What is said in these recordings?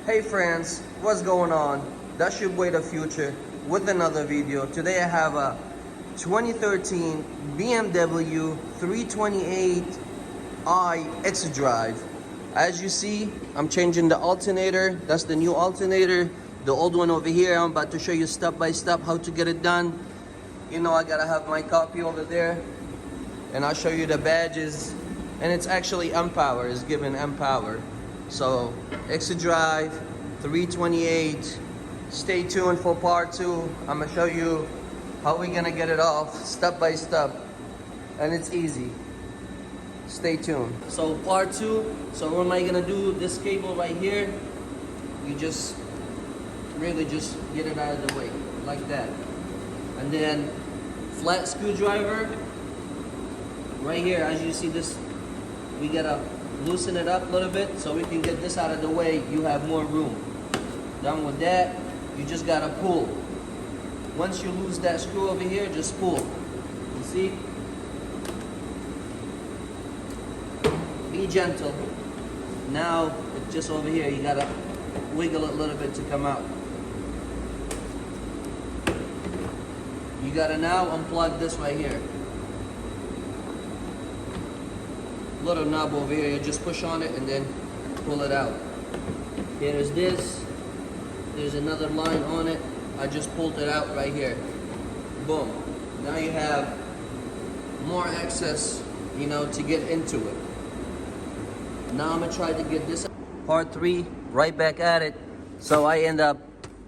Hey friends, what's going on? That's your boy The Future with another video. Today I have a 2013 BMW 328i X-Drive. As you see, I'm changing the alternator. That's the new alternator. The old one over here, I'm about to show you step by step how to get it done. You know I gotta have my copy over there. And I'll show you the badges. And it's actually M-Power, it's given M-Power. So, X-Drive, 328. Stay tuned for part 2. I'm gonna show you how we're gonna get it off, step by step. And it's easy. Stay tuned. So part 2, so what am I gonna do? This cable right here, you just really just get it out of the way, like that. And then, flat screwdriver, right here, as you see this, we gotta loosen it up a little bit so we can get this out of the way. You have more room. Done with that, you just gotta pull. Once you lose that screw over here, just pull. You see? Be gentle. Now, it's just over here, you gotta wiggle it a little bit to come out. You gotta now unplug this right here. Little knob over here, you just push on it and then pull it out. Here's this. There's another line on it. I just pulled it out right here. Boom. Now you have more access, you know, to get into it. Now I'm gonna try to get this part 3 right back at it. So I end up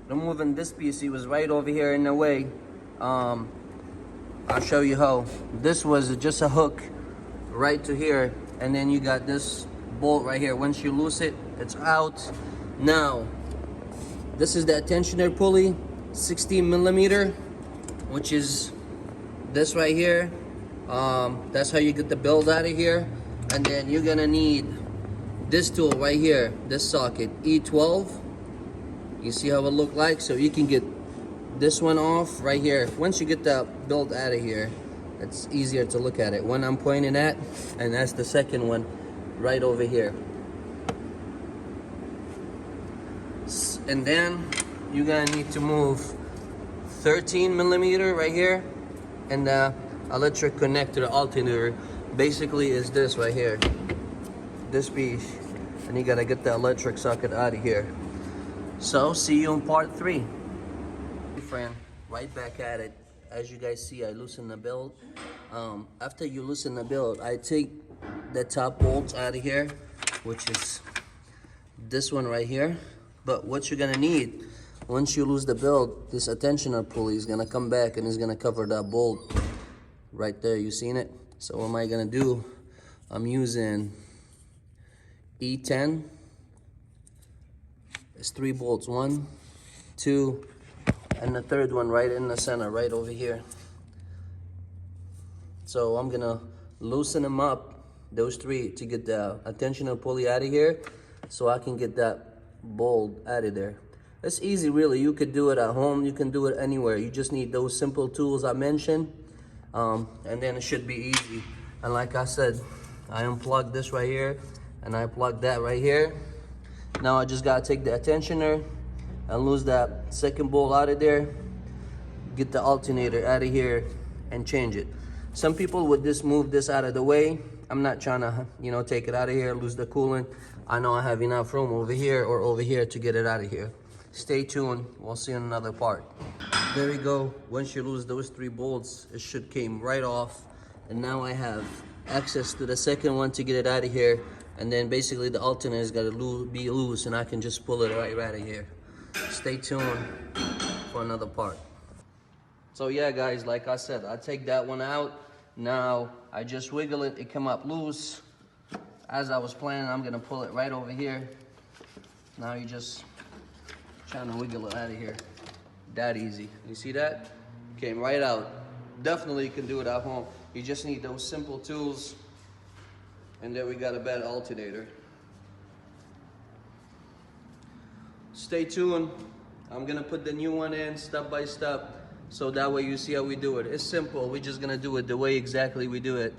removing this piece. It was right over here in the way. I'll show you how. This was just a hook right to here, and then you got this bolt right here. Once you loose it, it's out. Now, this is the tensioner pulley, 16 millimeter, which is this right here. That's how you get the build out of here. And then you're gonna need this tool right here, this socket, E12. You see how it look like? So you can get this one off right here. Once you get the build out of here, it's easier to look at it. One I'm pointing at, and that's the second one right over here. And then you're gonna need to move 13 millimeter right here, and the electric connector alternator basically is this right here, this piece, and you gotta get the electric socket out of here. So see you in part 3. Friend, right back at it. As you guys see, I loosen the belt. After you loosen the belt, I take the top bolts out of here, which is this one right here. But what you're gonna need, once you lose the belt, this tensioner pulley is gonna come back and is gonna cover that bolt right there. You seen it? So what am I gonna do? I'm using E10. It's 3 bolts, 1, 2, and the third one right in the center, right over here. So I'm gonna loosen them up, those 3, to get the tensioner pulley out of here, so I can get that bolt out of there. It's easy, really. You could do it at home, you can do it anywhere. You just need those simple tools I mentioned, and then it should be easy. And like I said, I unplugged this right here, and I plugged that right here. Now I just gotta take the tensioner and lose that second bolt out of there, get the alternator out of here, and change it. Some people would just move this out of the way. I'm not trying to, you know, take it out of here, lose the coolant. I know I have enough room over here or over here to get it out of here. Stay tuned, we'll see in another part. There we go. Once you lose those 3 bolts, it should came right off. And now I have access to the second one to get it out of here. And then basically the alternator is gonna be loose, and I can just pull it right out of here. Stay tuned for another part. So yeah guys, like I said, I take that one out. Now I just wiggle it, it come up loose. As I was planning, I'm gonna pull it right over here. Now you just trying to wiggle it out of here. That easy. You see that? Came right out. Definitely you can do it at home. You just need those simple tools. And then we got a bad alternator. Stay tuned. I'm gonna put the new one in step by step, so that way you see how we do it. It's simple. We're just gonna do it the way exactly we do it.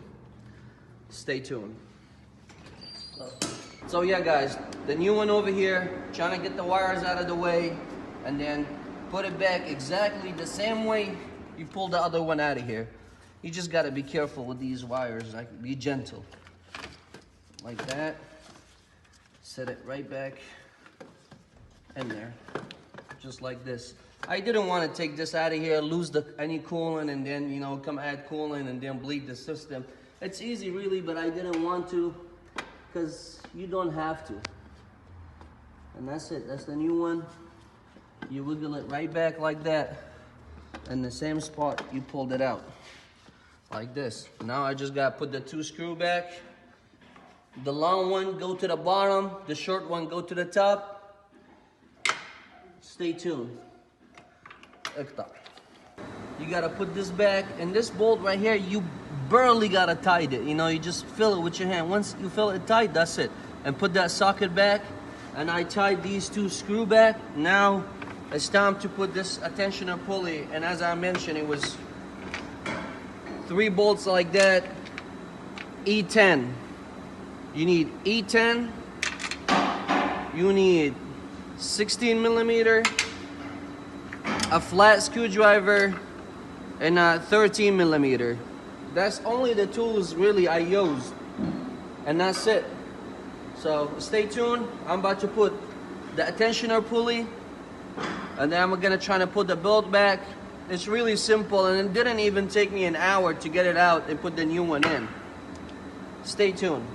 Stay tuned. So yeah guys, the new one over here, trying to get the wires out of the way and then put it back exactly the same way you pull the other one out of here. You just gotta be careful with these wires, like be gentle. Like that. Set it right back in there, just like this. I didn't want to take this out of here, lose any coolant, and then, you know, come add coolant and then bleed the system. It's easy really, but I didn't want to, because you don't have to. And that's it, that's the new one. You wiggle it right back like that, and the same spot you pulled it out, like this. Now I just gotta put the 2 screw back. The long one go to the bottom, the short one go to the top. Stay tuned. You gotta put this back, and this bolt right here, you barely gotta tighten it. You know, you just fill it with your hand. Once you fill it tight, that's it. And put that socket back, and I tied these 2 screw back. Now it's time to put this attentioner pulley, and as I mentioned, it was 3 bolts like that, E10. You need E10, you need 16 millimeter, a flat screwdriver, and a 13 millimeter. That's only the tools really I used, and that's it. So stay tuned. I'm about to put the attentioner pulley, and then I'm gonna try to put the belt back. It's really simple, and it didn't even take me an hour to get it out and put the new one in. Stay tuned.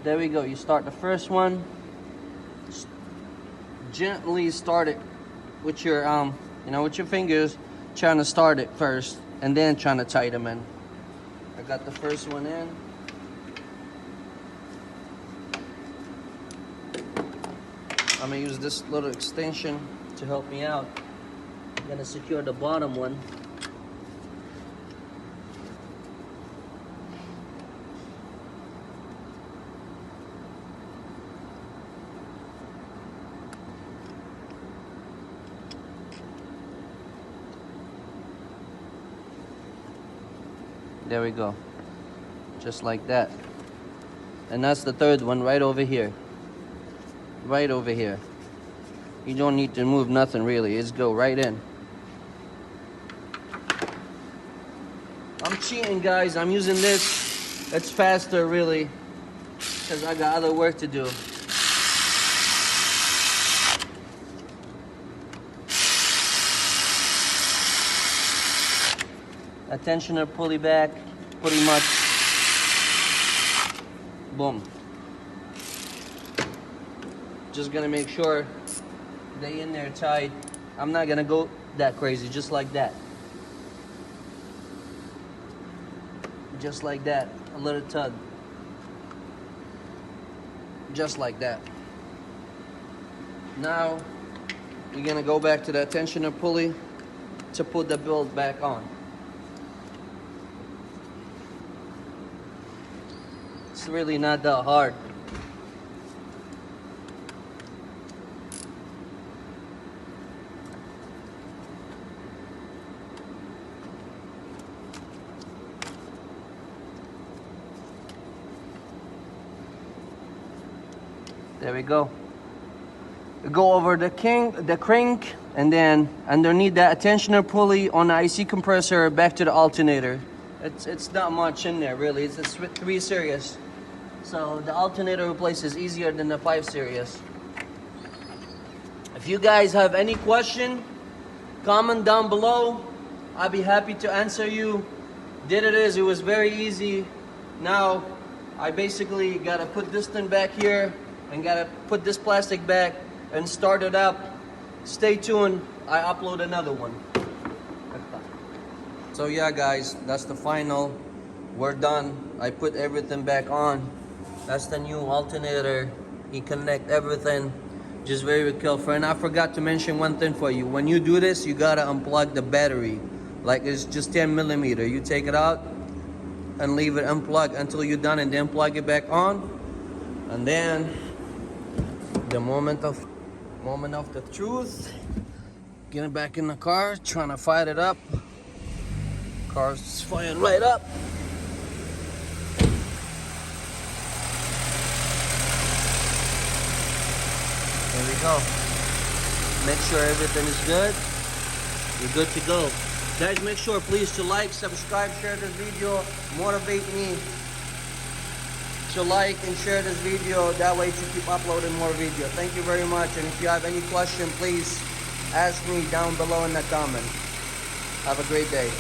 There we go. You start the first one. Just gently start it with your you know, with your fingers, trying to start it first, and then trying to tighten them in. I got the first one in. I'm gonna use this little extension to help me out. I'm gonna secure the bottom one. There we go, just like that. And that's the third one right over here. Right over here. You don't need to move nothing really, it's go right in. I'm cheating guys, I'm using this. It's faster really, because I got other work to do. Attentioner pulley back, pretty much. Boom. Just gonna make sure they in there tight. I'm not gonna go that crazy, just like that. Just like that, a little tug. Just like that. Now, you're gonna go back to the attentioner pulley to put the belt back on. It's really not that hard. There we go. Go over the crank, and then underneath that attentioner pulley on the IC compressor back to the alternator. It's not much in there really. It's a 3 series. So the alternator replace is easier than the 5 series. If you guys have any question, comment down below. I'll be happy to answer you. It was very easy. Now I basically gotta put this thing back here and gotta put this plastic back and start it up. Stay tuned, I upload another one. So yeah guys, that's the final. We're done. I put everything back on. That's the new alternator. You connect everything. Just very careful. And I forgot to mention one thing for you. When you do this, you gotta unplug the battery. like it's just 10 millimeter. You take it out and leave it unplugged until you're done, and then plug it back on. And then the moment of the truth, getting back in the car, trying to fire it up. Car's firing right up. There we go. Make sure everything is good. You're good to go. Guys, make sure please to like, subscribe, share this video. Motivate me to like and share this video. That way to keep uploading more video. Thank you very much. And if you have any question, please ask me down below in the comment. Have a great day.